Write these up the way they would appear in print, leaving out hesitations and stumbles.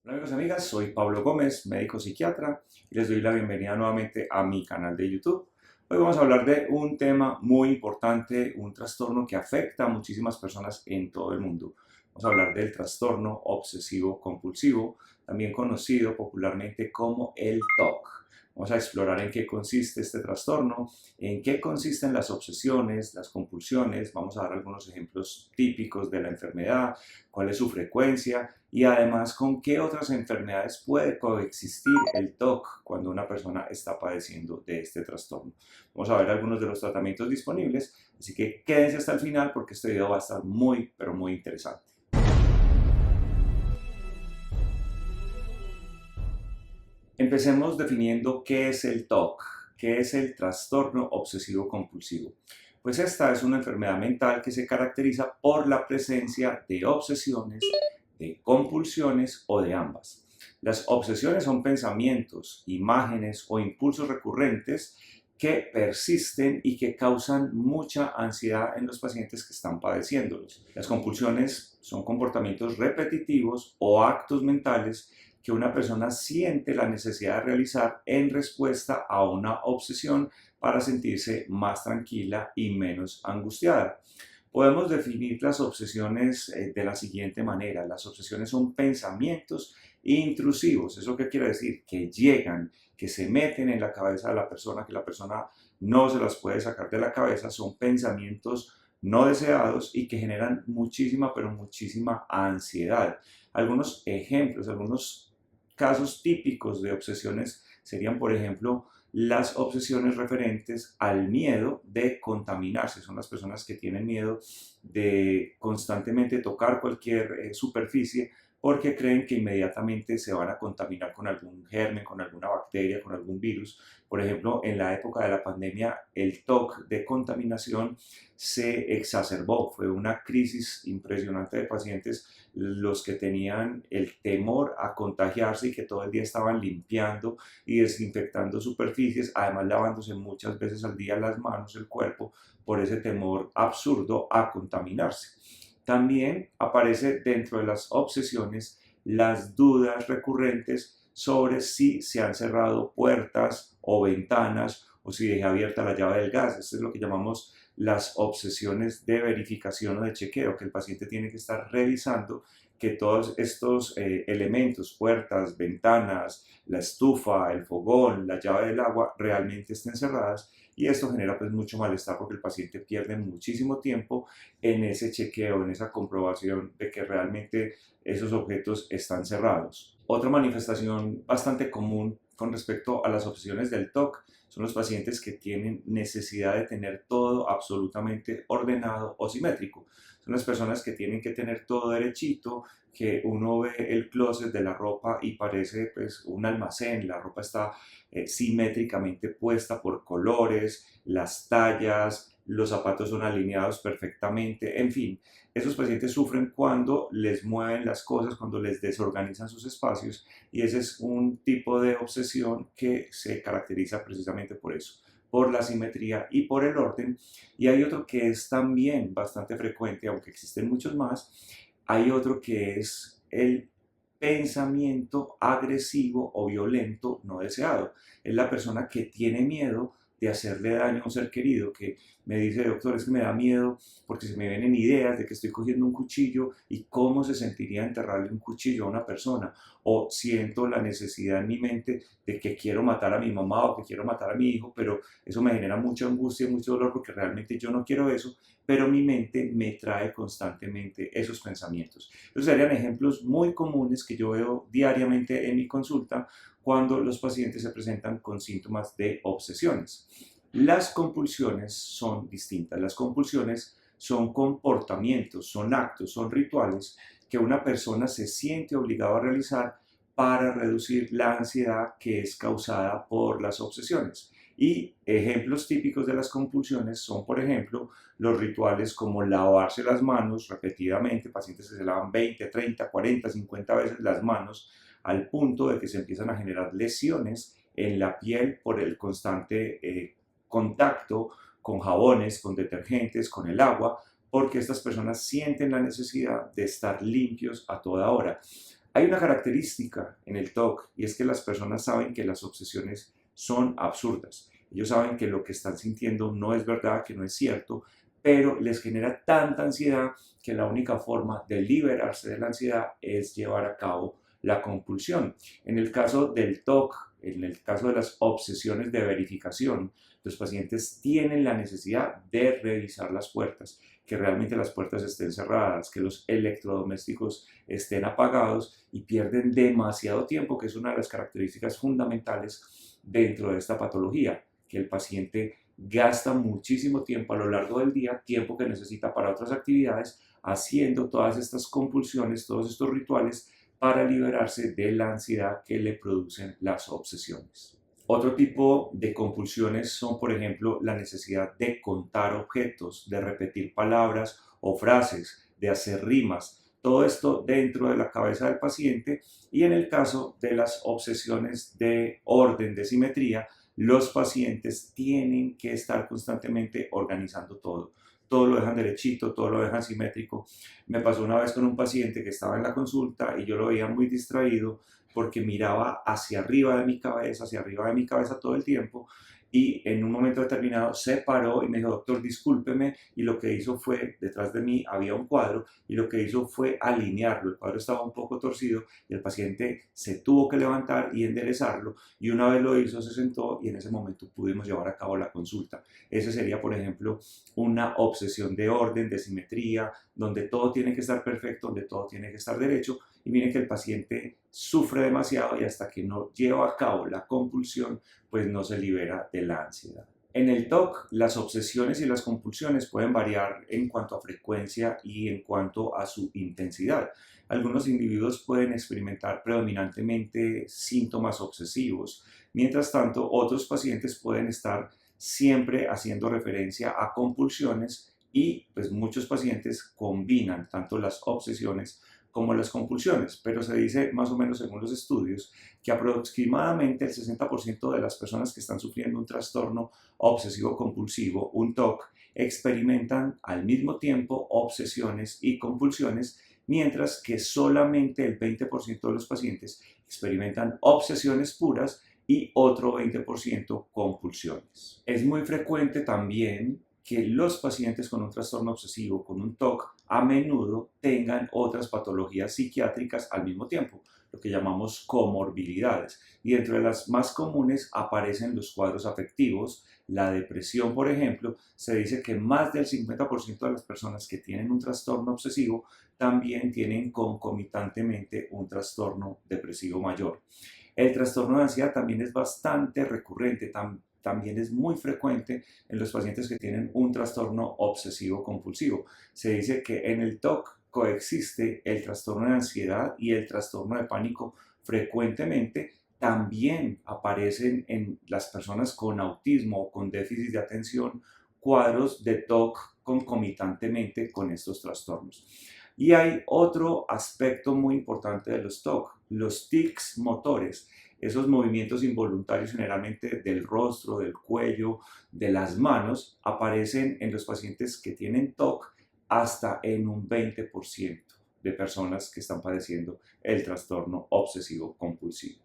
Hola amigos y amigas, soy Pablo Gómez, médico psiquiatra, y les doy la bienvenida nuevamente a mi canal de YouTube. Hoy vamos a hablar de un tema muy importante, un trastorno que afecta a muchísimas personas en todo el mundo. Vamos a hablar del trastorno obsesivo compulsivo, también conocido popularmente como el TOC. Vamos a explorar en qué consiste este trastorno, en qué consisten las obsesiones, las compulsiones, vamos a dar algunos ejemplos típicos de la enfermedad, cuál es su frecuencia y además con qué otras enfermedades puede coexistir el TOC cuando una persona está padeciendo de este trastorno. Vamos a ver algunos de los tratamientos disponibles, así que quédense hasta el final porque este video va a estar muy, pero muy interesante. Empecemos definiendo qué es el TOC, qué es el trastorno obsesivo compulsivo. Pues esta es una enfermedad mental que se caracteriza por la presencia de obsesiones, de compulsiones o de ambas. Las obsesiones son pensamientos, imágenes o impulsos recurrentes que persisten y que causan mucha ansiedad en los pacientes que están padeciéndolos. Las compulsiones son comportamientos repetitivos o actos mentales que una persona siente la necesidad de realizar en respuesta a una obsesión para sentirse más tranquila y menos angustiada. Podemos definir las obsesiones de la siguiente manera. Las obsesiones son pensamientos intrusivos. ¿Eso qué quiere decir? Que llegan, que se meten en la cabeza de la persona, que la persona no se las puede sacar de la cabeza. Son pensamientos no deseados y que generan muchísima, pero muchísima ansiedad. Algunos ejemplos, algunos casos típicos de obsesiones serían, por ejemplo, las obsesiones referentes al miedo de contaminarse. Son las personas que tienen miedo de constantemente tocar cualquier superficie porque creen que inmediatamente se van a contaminar con algún germen, con alguna bacteria, con algún virus. Por ejemplo, en la época de la pandemia, el TOC de contaminación se exacerbó. Fue una crisis impresionante de pacientes los que tenían el temor a contagiarse y que todo el día estaban limpiando y desinfectando superficies, además lavándose muchas veces al día las manos, el cuerpo, por ese temor absurdo a contaminarse. También aparece dentro de las obsesiones las dudas recurrentes sobre si se han cerrado puertas o ventanas o si dejé abierta la llave del gas. Esto es lo que llamamos las obsesiones de verificación o de chequeo, que el paciente tiene que estar revisando que todos estos elementos, puertas, ventanas, la estufa, el fogón, la llave del agua, realmente estén cerradas, y esto genera pues mucho malestar porque el paciente pierde muchísimo tiempo en ese chequeo, en esa comprobación de que realmente esos objetos están cerrados. Otra manifestación bastante común con respecto a las obsesiones del TOC son los pacientes que tienen necesidad de tener todo absolutamente ordenado o simétrico. Son las personas que tienen que tener todo derechito, que uno ve el closet de la ropa y parece pues un almacén. La ropa está simétricamente puesta por colores, las tallas, los zapatos son alineados perfectamente, en fin. Esos pacientes sufren cuando les mueven las cosas, cuando les desorganizan sus espacios, y ese es un tipo de obsesión que se caracteriza precisamente por eso, por la simetría y por el orden. Y hay otro que es también bastante frecuente, aunque existen muchos más. Hay otro que es el pensamiento agresivo o violento no deseado. Es la persona que tiene miedo de hacerle daño a un ser querido, que me dice: doctor, es que me da miedo porque se me vienen ideas de que estoy cogiendo un cuchillo y cómo se sentiría enterrarle un cuchillo a una persona, o siento la necesidad en mi mente de que quiero matar a mi mamá o que quiero matar a mi hijo, pero eso me genera mucha angustia y mucho dolor porque realmente yo no quiero eso, pero mi mente me trae constantemente esos pensamientos. Esos serían ejemplos muy comunes que yo veo diariamente en mi consulta cuando los pacientes se presentan con síntomas de obsesiones. Las compulsiones son distintas. Las compulsiones son comportamientos, son actos, son rituales que una persona se siente obligado a realizar para reducir la ansiedad que es causada por las obsesiones. Y ejemplos típicos de las compulsiones son, por ejemplo, los rituales como lavarse las manos repetidamente, pacientes que se lavan 20, 30, 40, 50 veces las manos, al punto de que se empiezan a generar lesiones en la piel por el constante contacto con jabones, con detergentes, con el agua, porque estas personas sienten la necesidad de estar limpios a toda hora. Hay una característica en el TOC y es que las personas saben que las obsesiones son absurdas. Ellos saben que lo que están sintiendo no es verdad, que no es cierto, pero les genera tanta ansiedad que la única forma de liberarse de la ansiedad es llevar a cabo la compulsión. En el caso del TOC, en el caso de las obsesiones de verificación, los pacientes tienen la necesidad de revisar las puertas, que realmente las puertas estén cerradas, que los electrodomésticos estén apagados y pierden demasiado tiempo, que es una de las características fundamentales dentro de esta patología, que el paciente gasta muchísimo tiempo a lo largo del día, tiempo que necesita para otras actividades, haciendo todas estas compulsiones, todos estos rituales para liberarse de la ansiedad que le producen las obsesiones. Otro tipo de compulsiones son, por ejemplo, la necesidad de contar objetos, de repetir palabras o frases, de hacer rimas. Todo esto dentro de la cabeza del paciente, y en el caso de las obsesiones de orden, de simetría, los pacientes tienen que estar constantemente organizando todo. Todo lo dejan derechito, todo lo dejan simétrico. Me pasó una vez con un paciente que estaba en la consulta y yo lo veía muy distraído porque miraba hacia arriba de mi cabeza todo el tiempo, y en un momento determinado se paró y me dijo: doctor, discúlpeme, y lo que hizo fue, detrás de mí había un cuadro, y lo que hizo fue alinearlo. El cuadro estaba un poco torcido y el paciente se tuvo que levantar y enderezarlo, y una vez lo hizo se sentó y en ese momento pudimos llevar a cabo la consulta. Ese sería, por ejemplo, una obsesión de orden, de simetría, donde todo tiene que estar perfecto, donde todo tiene que estar derecho, y miren que el paciente sufre demasiado y hasta que no lleva a cabo la compulsión, pues no se libera de la ansiedad. En el TOC, las obsesiones y las compulsiones pueden variar en cuanto a frecuencia y en cuanto a su intensidad. Algunos individuos pueden experimentar predominantemente síntomas obsesivos, mientras tanto otros pacientes pueden estar siempre haciendo referencia a compulsiones, y pues muchos pacientes combinan tanto las obsesiones como las compulsiones, pero se dice más o menos según los estudios que aproximadamente el 60% de las personas que están sufriendo un trastorno obsesivo compulsivo, un TOC, experimentan al mismo tiempo obsesiones y compulsiones, mientras que solamente el 20% de los pacientes experimentan obsesiones puras y otro 20% compulsiones. Es muy frecuente también que los pacientes con un trastorno obsesivo, con un TOC, a menudo tengan otras patologías psiquiátricas al mismo tiempo, lo que llamamos comorbilidades. Y dentro de las más comunes aparecen los cuadros afectivos, la depresión, por ejemplo. Se dice que más del 50% de las personas que tienen un trastorno obsesivo también tienen concomitantemente un trastorno depresivo mayor. El trastorno de ansiedad también es bastante recurrente, también es muy frecuente en los pacientes que tienen un trastorno obsesivo compulsivo. Se dice que en el TOC coexiste el trastorno de ansiedad y el trastorno de pánico frecuentemente. También aparecen en las personas con autismo o con déficit de atención cuadros de TOC concomitantemente con estos trastornos. Y hay otro aspecto muy importante de los TOC, los tics motores. Esos movimientos involuntarios generalmente del rostro, del cuello, de las manos, aparecen en los pacientes que tienen TOC hasta en un 20% de personas que están padeciendo el trastorno obsesivo compulsivo.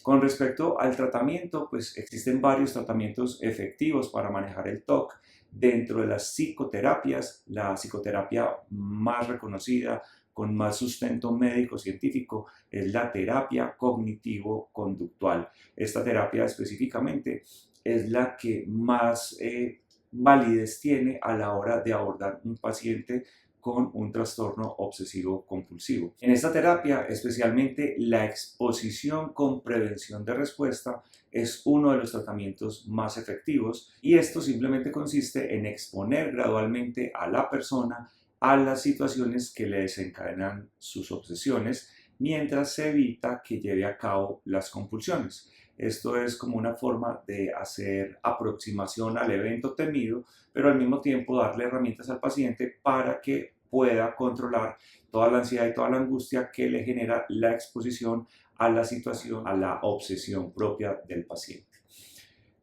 Con respecto al tratamiento, pues existen varios tratamientos efectivos para manejar el TOC. Dentro de las psicoterapias, la psicoterapia más reconocida, con más sustento médico científico, es la terapia cognitivo-conductual. Esta terapia específicamente es la que más validez tiene a la hora de abordar un paciente con un trastorno obsesivo compulsivo. En esta terapia, especialmente la exposición con prevención de respuesta es uno de los tratamientos más efectivos, y esto simplemente consiste en exponer gradualmente a la persona a las situaciones que le desencadenan sus obsesiones, mientras se evita que lleve a cabo las compulsiones. Esto es como una forma de hacer aproximación al evento temido, pero al mismo tiempo darle herramientas al paciente para que pueda controlar toda la ansiedad y toda la angustia que le genera la exposición a la situación, a la obsesión propia del paciente.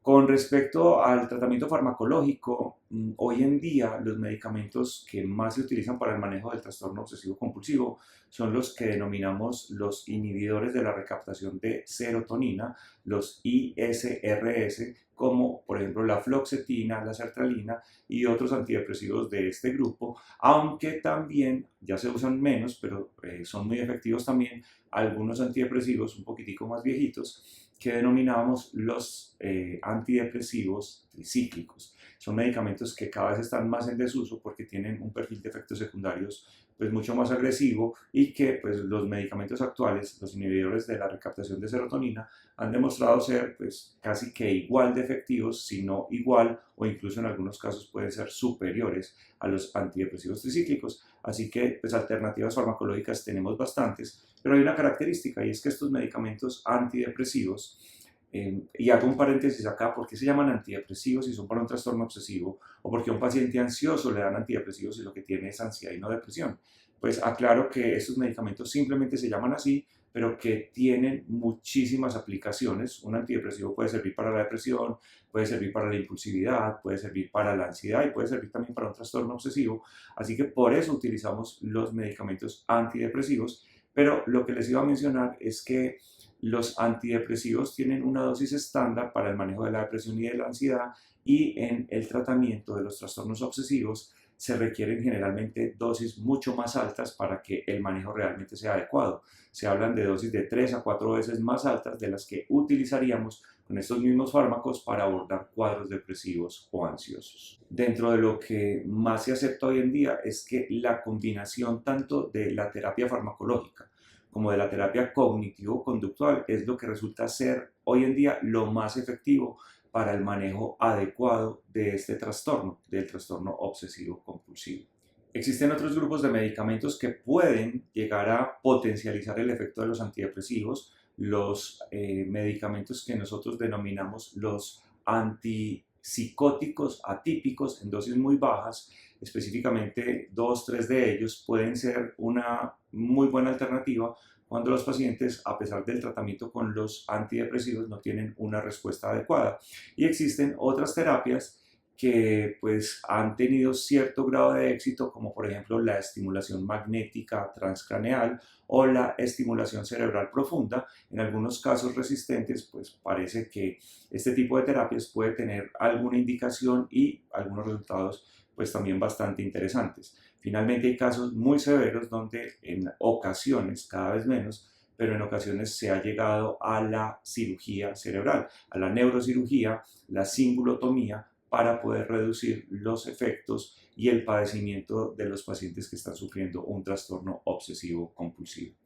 Con respecto al tratamiento farmacológico, hoy en día los medicamentos que más se utilizan para el manejo del trastorno obsesivo compulsivo son los que denominamos los inhibidores de la recaptación de serotonina, los ISRS, como por ejemplo la fluoxetina, la sertralina y otros antidepresivos de este grupo, aunque también ya se usan menos, pero son muy efectivos también algunos antidepresivos un poquitico más viejitos que denominamos los antidepresivos tricíclicos. Son medicamentos que cada vez están más en desuso porque tienen un perfil de efectos secundarios pues mucho más agresivo y que pues los medicamentos actuales, los inhibidores de la recaptación de serotonina, han demostrado ser pues casi que igual de efectivos, si no igual o incluso en algunos casos pueden ser superiores a los antidepresivos tricíclicos. Así que pues alternativas farmacológicas tenemos bastantes, pero hay una característica y es que estos medicamentos antidepresivos, y hago un paréntesis acá, ¿por qué se llaman antidepresivos si son para un trastorno obsesivo? ¿O porque a un paciente ansioso le dan antidepresivos si lo que tiene es ansiedad y no depresión? Pues aclaro que estos medicamentos simplemente se llaman así, pero que tienen muchísimas aplicaciones. Un antidepresivo puede servir para la depresión, puede servir para la impulsividad, puede servir para la ansiedad y puede servir también para un trastorno obsesivo. Así que por eso utilizamos los medicamentos antidepresivos. Pero lo que les iba a mencionar es que los antidepresivos tienen una dosis estándar para el manejo de la depresión y de la ansiedad, y en el tratamiento de los trastornos obsesivos se requieren generalmente dosis mucho más altas para que el manejo realmente sea adecuado. Se hablan de dosis de 3 a 4 veces más altas de las que utilizaríamos con estos mismos fármacos para abordar cuadros depresivos o ansiosos. Dentro de lo que más se acepta hoy en día es que la combinación tanto de la terapia farmacológica como de la terapia cognitivo-conductual es lo que resulta ser hoy en día lo más efectivo para el manejo adecuado de este trastorno, del trastorno obsesivo-compulsivo. Existen otros grupos de medicamentos que pueden llegar a potencializar el efecto de los antidepresivos, los medicamentos que nosotros denominamos los antipsicóticos atípicos en dosis muy bajas, específicamente 2, 3 de ellos pueden ser una muy buena alternativa cuando los pacientes, a pesar del tratamiento con los antidepresivos, no tienen una respuesta adecuada. Y existen otras terapias que pues han tenido cierto grado de éxito, como por ejemplo la estimulación magnética transcraneal o la estimulación cerebral profunda. En algunos casos resistentes, pues parece que este tipo de terapias puede tener alguna indicación y algunos resultados pues también bastante interesantes. Finalmente hay casos muy severos donde en ocasiones, cada vez menos, pero en ocasiones se ha llegado a la cirugía cerebral, a la neurocirugía, la cingulotomía, para poder reducir los efectos y el padecimiento de los pacientes que están sufriendo un trastorno obsesivo compulsivo.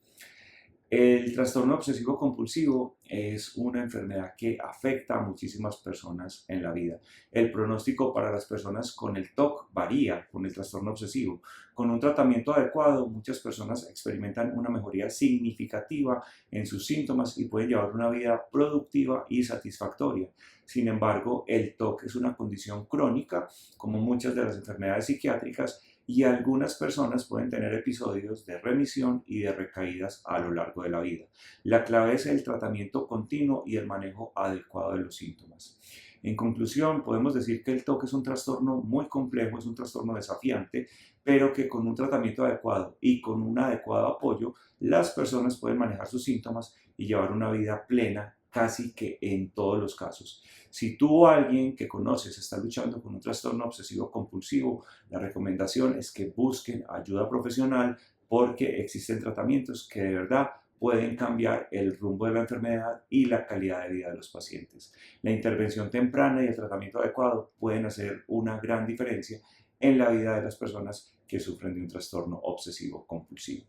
El trastorno obsesivo compulsivo es una enfermedad que afecta a muchísimas personas en la vida. El pronóstico para las personas con el TOC varía con el trastorno obsesivo. Con un tratamiento adecuado, muchas personas experimentan una mejoría significativa en sus síntomas y pueden llevar una vida productiva y satisfactoria. Sin embargo, el TOC es una condición crónica, como muchas de las enfermedades psiquiátricas, y algunas personas pueden tener episodios de remisión y de recaídas a lo largo de la vida. La clave es el tratamiento continuo y el manejo adecuado de los síntomas. En conclusión, podemos decir que el TOC es un trastorno muy complejo, es un trastorno desafiante, pero que con un tratamiento adecuado y con un adecuado apoyo, las personas pueden manejar sus síntomas y llevar una vida plena casi que en todos los casos. Si tú o alguien que conoces está luchando con un trastorno obsesivo compulsivo, la recomendación es que busquen ayuda profesional porque existen tratamientos que de verdad pueden cambiar el rumbo de la enfermedad y la calidad de vida de los pacientes. La intervención temprana y el tratamiento adecuado pueden hacer una gran diferencia en la vida de las personas que sufren de un trastorno obsesivo compulsivo.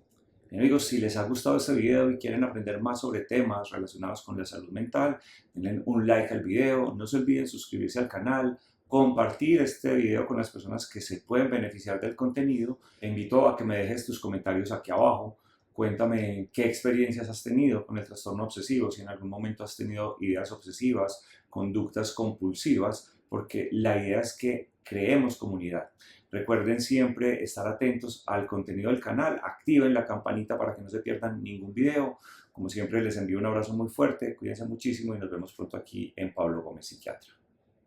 Bien, amigos, si les ha gustado este video y quieren aprender más sobre temas relacionados con la salud mental, denle un like al video, no se olviden suscribirse al canal, compartir este video con las personas que se pueden beneficiar del contenido. Te invito a que me dejes tus comentarios aquí abajo. Cuéntame qué experiencias has tenido con el trastorno obsesivo, si en algún momento has tenido ideas obsesivas, conductas compulsivas, porque la idea es que creemos comunidad. Recuerden siempre estar atentos al contenido del canal, activen la campanita para que no se pierdan ningún video. Como siempre les envío un abrazo muy fuerte, cuídense muchísimo y nos vemos pronto aquí en Pablo Gómez Psiquiatra.